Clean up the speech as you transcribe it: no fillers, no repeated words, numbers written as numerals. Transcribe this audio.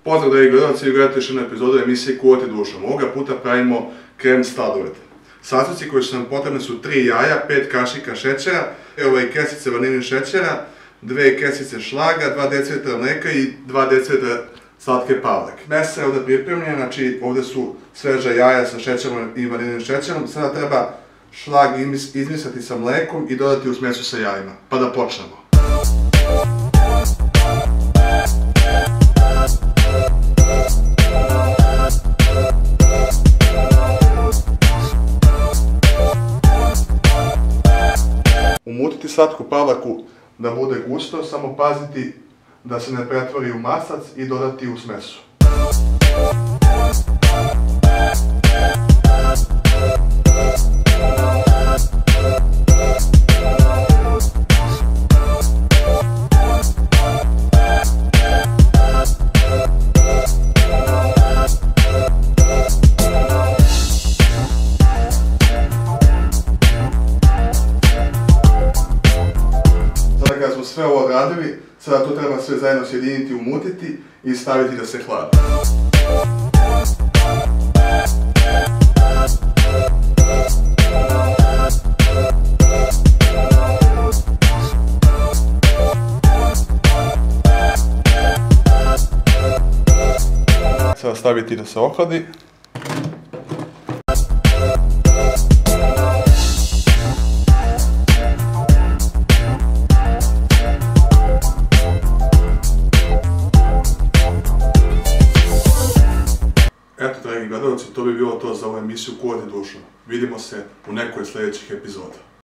Pozdrav dragi gledalci, vi gledate još jednu epizodu emisije Kuhati dušom. Ovoga puta pravimo krem sladoled. Sastojci koji su nam potrebni su 3 jaja, 5 kašika šećera, kesice vanilin šećera, 2 kesice šlaga, 2 dl mleka i 2 dl slatke pavrike. Mesa je ovdje pripremljena, znači ovdje su sveža jaja sa šećerom i vanilin šećerom. Sada treba šlag izmišati sa mlekom i dodati u smesu sa jajima. Pa da počnemo. Umutiti slatku papriku da bude gusto, samo paziti da se ne pretvori u maslac i dodati u smesu. Kada smo sve ovo odradili, sada to treba sve zajedno sjediniti, umutiti i staviti da se hladi. Sada staviti da se ohladi. Eto, dragi gledalci, to bi bilo to za ovu emisiju Kuhati dušom. Vidimo se u nekoj sljedećih epizoda.